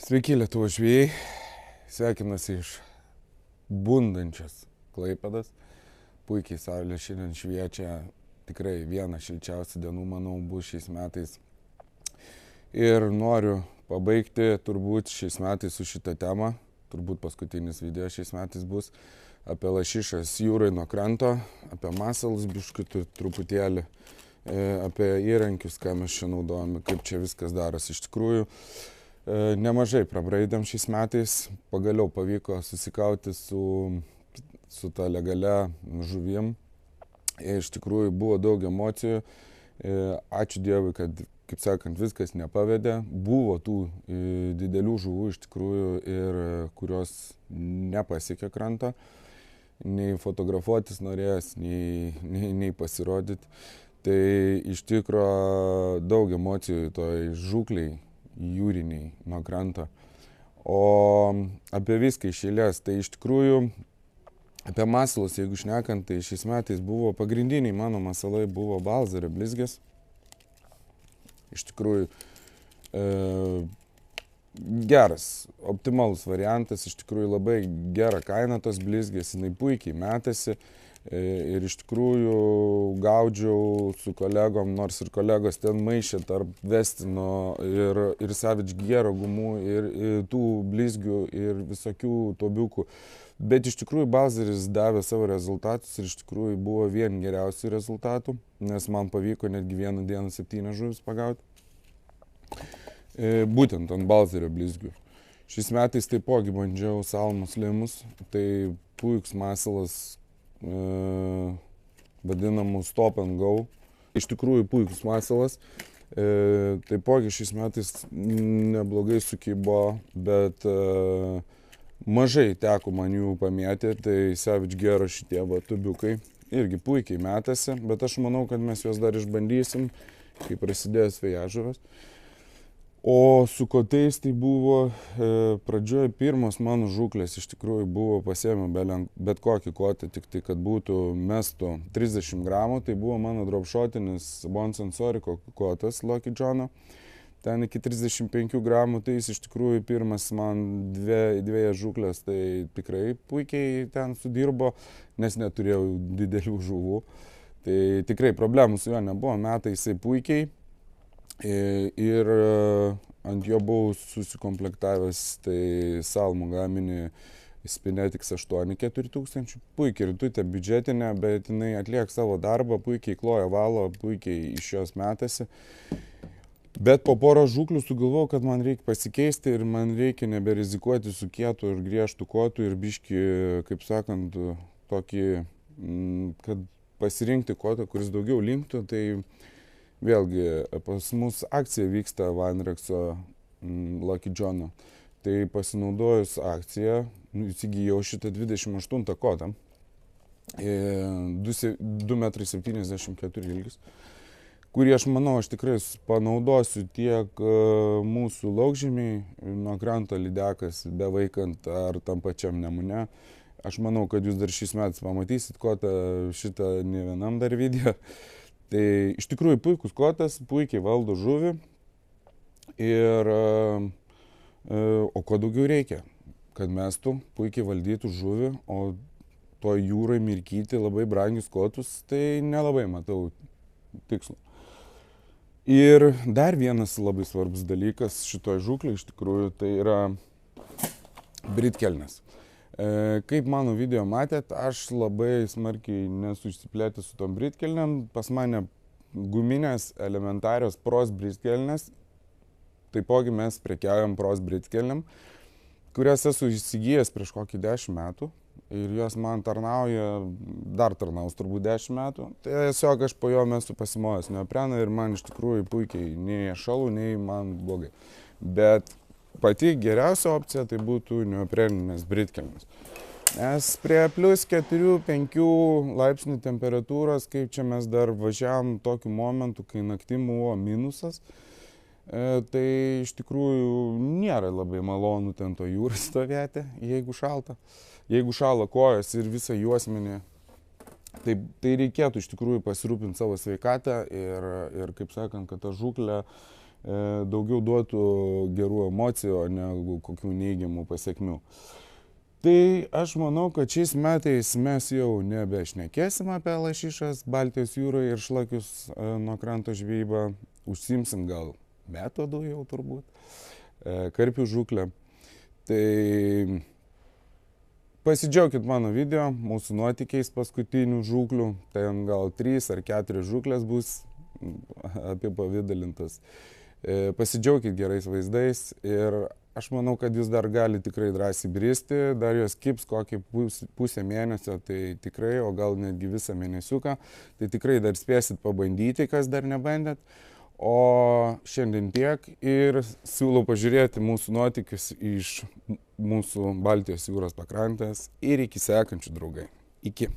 Sveiki, Lietuvos žvejai. Sveikinuosi iš bundančios Klaipėdos. Puikiai saulė šiandien šviečia. Tikrai viena šilčiausių dienų, manau, bus šiais metais. Ir noriu pabaigti turbūt šiais metais su šitą temą. Turbūt paskutinis video šiais metais bus apie lašišas jūrai nuo kranto, apie masalus biškutį truputėlį, apie įrankius, ką mes čia naudojame, kaip čia viskas darosi iš tikrųjų. Nemažai prabraidėm šiais metais, pagaliau pavyko susikauti su ta legalia žuvim. Iš tikrųjų buvo daug emocijų. Ačiū Dievui, kad, kaip sakant, viskas nepavedė. Buvo tų didelių žuvų iš tikrųjų ir kurios nepasiekė krantą. Nei fotografuotis norėjęs, nei pasirodyti. Tai iš tikrųjų daug emocijų toj žūkliai jūriniai nuo kranto. O apie viską iš eilės, tai iš tikrųjų apie masalus, jeigu šnekant, tai šiais metais buvo pagrindiniai mano masalai buvo balzario blizgės. Iš tikrųjų geras, optimalus variantas, iš tikrųjų labai gera kaina tos blizgės, jinai puikiai metėsi. Ir iš tikrųjų gaudžiau su kolegom, nors ir kolegos ten maišė tarp Vestino ir Savage Gear gumų ir tų blizgių ir visokių tobiukų. Bet iš tikrųjų balzeris davė savo rezultatus ir iš tikrųjų buvo vien geriausių rezultatų, nes man pavyko netgi vieną dieną 7 žuvis pagauti. Būtent ant balzerio blizgių. Šiais metais taipogi bandžiau salmus limus, tai puikus masalas, vadinamų stop and go. Iš tikrųjų puikus masalas. Taipogi šiais metais neblogai sukibo, bet mažai teko man jų pamėti. Tai Savage Gear šitie tubiukai irgi puikiai metasi, bet aš manau, kad mes juos dar išbandysim, kai prasidės vėjažuvės. O su kotais tai buvo pradžioje pirmos mano žūklės, iš tikrųjų buvo pasiėmę bet kokį kotą, tik tai kad būtų mesto 30 gramų, tai buvo mano dropshotinis Bonsensoriko kotas Lucky John'o. Ten iki 35 gramų, tai jis iš tikrųjų pirmas man dviejas žūklės, tai tikrai puikiai ten sudirbo, nes neturėjau didelių žuvų. Tai tikrai problemų su juo nebuvo, metai jisai puikiai. Ir ant jo buvau susikomplektavęs tai salmų gaminį Spinetics 8-4000. Puikiai ritutė biudžetinė, bet jinai atliek savo darbą, puikiai kloja valo, puikiai iš jos metasi. Bet po porą žūklių sugalvojau, kad man reikia pasikeisti ir man reikia neberizikuoti su kietu ir griežtu kotu ir biškį, kaip sakant, tokį, kad pasirinkti kotą, kuris daugiau linktų. Tai vėlgi, pas mus akcija vyksta Vanrexo Lucky John'o. Tai pasinaudojus akciją, įsigijau šitą 28 kotą, 2,74 m ilgis, kurį aš manau, aš tikrai panaudosiu tiek mūsų laukžemiai, nuo kranto lydekas, bevaikant ar tam pačiam Nemune. Aš manau, kad jūs dar šiais metais pamatysit kotą šitą ne vienam dar video. Tai iš tikrųjų puikus kotas, puikiai valdo žuvį ir o ko daugiau reikia, kad mestų puikiai valdytų žuvį, o to jūrai mirkyti labai brangius kotus, tai nelabai matau tikslo. Ir dar vienas labai svarbus dalykas šitoj žūklei iš tikrųjų, tai yra britkelnės. Kaip mano video matėt, aš labai smarkiai nesu išsiplėtęs su tom britkelnėm. Pas mane guminės elementarios pros britkelnės. Taipogi mes prekiaujam pros britkelnėm, kurias esu įsigijęs prieš kokį 10 metų. Ir jos man tarnauja, dar tarnaus turbūt 10 metų. Tai tiesiog aš po jo esu pasimojęs neopreną ir man iš tikrųjų puikiai nei šalų, nei man blogai. Bet pati geriausia opcija tai būtų neopreninės britkelnės. Nes prie plus 4-5 laipsnių temperatūros, kaip čia mes dar važiavom tokiu momentu, kai naktim buvo minusas, tai iš tikrųjų nėra labai malonu ten to jūrą stovėti, jeigu šalta. Jeigu šala kojas ir visą juosmenį, tai reikėtų iš tikrųjų pasirūpinti savo sveikatą ir kaip sakant, kad ta žūklė daugiau duotų gerų emocijų, o ne kokių neigiamų pasiekmių. Tai aš manau, kad šiais metais mes jau nebešnekėsim apie lašišas Baltijos jūroje ir šlakius nuo kranto žvejybą. Užsimsim gal metodų jau turbūt, karpių žūklę. Tai pasidžiaukit mano video, mūsų nuotykiais paskutinių žūklių. Ten gal 3 ar 4 žūklės bus apipavidalintos. Pasidžiaukit gerais vaizdais ir aš manau, kad jūs dar gali tikrai drąsiai bristi, dar jos kips kokį pusę mėnesio, tai tikrai, o gal netgi visą mėnesiuką, tai tikrai dar spėsit pabandyti, kas dar nebandėt. O šiandien tiek ir siūlau pažiūrėti mūsų nuotykius iš mūsų Baltijos jūros pakrantės ir iki sekančių, draugai. Iki.